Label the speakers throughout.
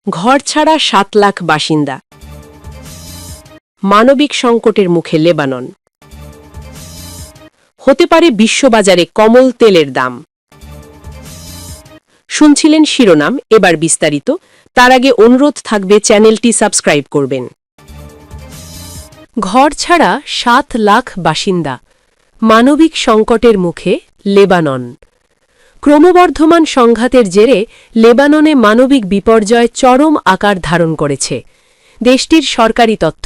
Speaker 1: ঘরছাড়া ৭ লাখ বাসিন্দা, মানবিক সংকটের মুখে লেবানন, হতে পারে বিশ্ববাজারে কমল তেলের দাম। শুনছিলেন শিরোনাম, এবার বিস্তারিত। তার আগে অনুরোধ থাকবে চ্যানেলটি সাবস্ক্রাইব করবেন। ঘরছাড়া ৭ লাখ বাসিন্দা, মানবিক সংকটের মুখে লেবানন। ক্রমবর্ধমান সংঘাতের জেরে লেবাননে মানবিক বিপর্যয় চরম আকার ধারণ করেছে। দেশটির সরকারি তথ্য,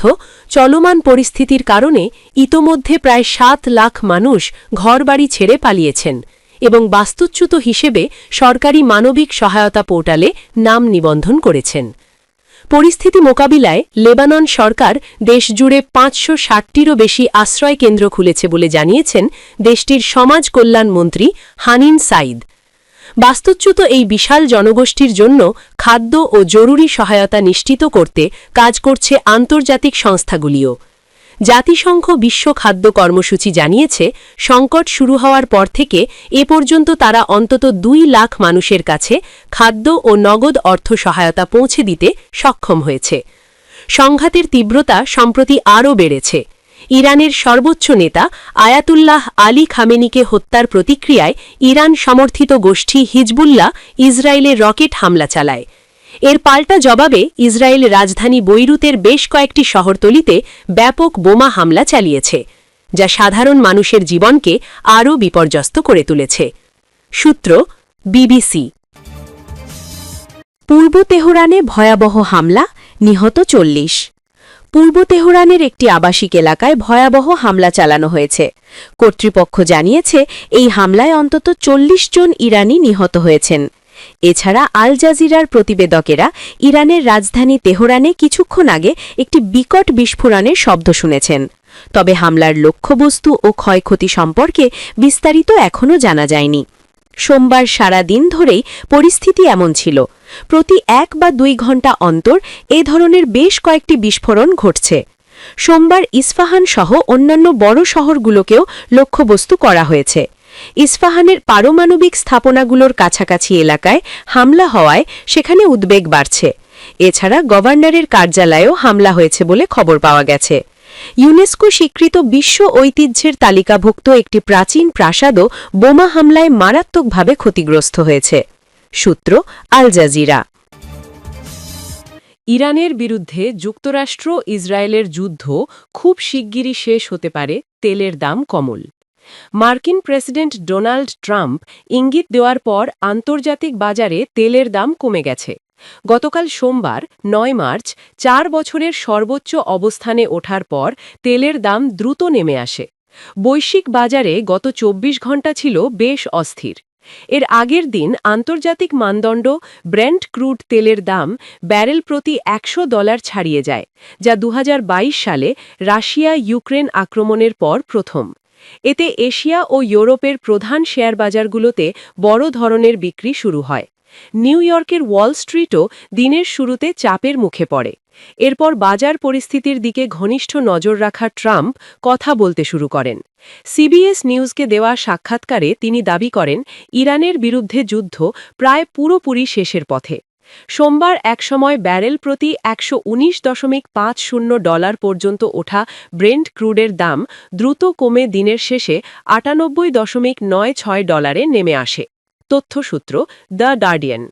Speaker 1: চলমান পরিস্থিতির কারণে ইতোমধ্যে প্রায় ৭ লাখ মানুষ ঘরবাড়ি ছেড়ে পালিয়েছেন এবং বাস্তুচ্যুত হিসেবে সরকারি মানবিক সহায়তা পোর্টালে নাম নিবন্ধন করেছেন। পরিস্থিতি মোকাবিলায় লেবানন সরকার দেশজুড়ে ৫৬০টিরও বেশি আশ্রয় কেন্দ্র খুলেছে বলে জানিয়েছেন দেশটির সমাজ কল্যাণ মন্ত্রী হানিন সাইদ। বাস্তুচ্যুত এই বিশাল জনগোষ্ঠীর জন্য খাদ্য ও জরুরি সহায়তা নিশ্চিত করতে কাজ করছে আন্তর্জাতিক সংস্থাগুলিও। জাতিসংঘ বিশ্ব খাদ্য কর্মসূচি জানিয়েছে, সংকট শুরু হওয়ার পর থেকে এ পর্যন্ত তারা অন্তত ২ লাখ মানুষের কাছে খাদ্য ও নগদ অর্থ সহায়তা পৌঁছে দিতে সক্ষম হয়েছে। সংঘাতের তীব্রতা সম্প্রতি আরও বেড়েছে। ইরানের সর্বোচ্চ নেতা আয়াতুল্লাহ আলী খামেনিকে হত্যার প্রতিক্রিয়ায় ইরান সমর্থিত গোষ্ঠী হিজবুল্লাহ ইসরায়েলে রকেট হামলা চালায়। এর পাল্টা জবাবে ইসরায়েল রাজধানী বৈরুতের বেশ কয়েকটি শহরতলিতে ব্যাপক বোমা হামলা চালিয়েছে, যা সাধারণ মানুষের জীবনকে আরও বিপর্যস্ত করে তুলেছে। সূত্র বিবিসি। পূর্ব তেহরানে ভয়াবহ হামলা, নিহত ৪০। পূর্ব তেহরানের একটি আবাসিক এলাকায় ভয়াবহ হামলা চালানো হয়েছে। কর্তৃপক্ষ জানিয়েছে, এই হামলায় অন্তত ৪০ জন ইরানি নিহত হয়েছেন। এছাড়া আল জাজিরার প্রতিবেদকেরা ইরানের রাজধানী তেহরানে কিছুক্ষণ আগে একটি বিকট বিস্ফোরণের শব্দ শুনেছেন। তবে হামলার লক্ষ্যবস্তু ও ক্ষয়ক্ষতি সম্পর্কে বিস্তারিত এখনও জানা যায়নি। সোমবার সারা দিন ধরেই পরিস্থিতি এমন ছিল। প্রতি ১ বা ২ ঘণ্টা অন্তর এ ধরনের বেশ কয়েকটি বিস্ফোরণ ঘটছে। সোমবার ইস্পাহান সহ অন্যান্য বড় শহরগুলোকেও লক্ষ্যবস্তু করা হয়েছে। ইস্পাহানের পারমাণবিক স্থাপনাগুলোর কাছাকাছি এলাকায় হামলা হওয়ায় সেখানে উদ্বেগ বাড়ছে। এছাড়া গভর্নরের কার্যালয়েও হামলা হয়েছে বলে খবর পাওয়া গেছে। ইউনেস্কো স্বীকৃত বিশ্ব ঐতিহ্যের তালিকাভুক্ত একটি প্রাচীন প্রাসাদও বোমা হামলায় মারাত্মকভাবে ক্ষতিগ্রস্ত হয়েছে। সূত্র আল জাজিরা। ইরানের বিরুদ্ধে যুক্তরাষ্ট্র ইসরায়েলের যুদ্ধ খুব শিগগিরই শেষ হতে পারে, তেলের দাম কমল। মার্কিন প্রেসিডেন্ট ডোনাল্ড ট্রাম্প ইঙ্গিত দেওয়ার পর আন্তর্জাতিক বাজারে তেলের দাম কমে গেছে। গতকাল সোমবার ৯ মার্চ ৪ বছরের সর্বোচ্চ অবস্থানে ওঠার পর তেলের দাম দ্রুত নেমে আসে। বৈশ্বিক বাজারে গত ২৪ ঘণ্টা ছিল বেশ অস্থির। এর আগের দিন আন্তর্জাতিক মানদণ্ড ব্রেন্ট ক্রুড তেলের দাম ব্যারেল প্রতি $১০০ ছাড়িয়ে যায়, যা ২০২২ সালে রাশিয়া ইউক্রেন আক্রমণের পর প্রথম। এতে এশিয়া ও ইউরোপের প্রধান শেয়ার বাজারগুলোতে বড় ধরনের বিক্রি শুরু হয়। নিউ ইয়র্কের ওয়াল স্ট্রিটও দিনের শুরুতে চাপের মুখে পড়ে। এরপর বাজার পরিস্থিতির দিকে ঘনিষ্ঠ নজর রাখা ট্রাম্প কথা বলতে শুরু করেন। সিবিএস নিউজকে দেওয়া সাক্ষাৎকারে তিনি দাবি করেন, ইরানের বিরুদ্ধে যুদ্ধ প্রায় পুরোপুরি শেষের পথে। সোমবার একসময় ব্যারেল প্রতি $১১৯.৫০ পর্যন্ত ওঠা ব্রেন্ট ক্রুডের দাম দ্রুত কমে দিনের শেষে $৯৮.৯৬ নেমে আসে। তথ্যসূত্র দ্য গার্ডিয়ান।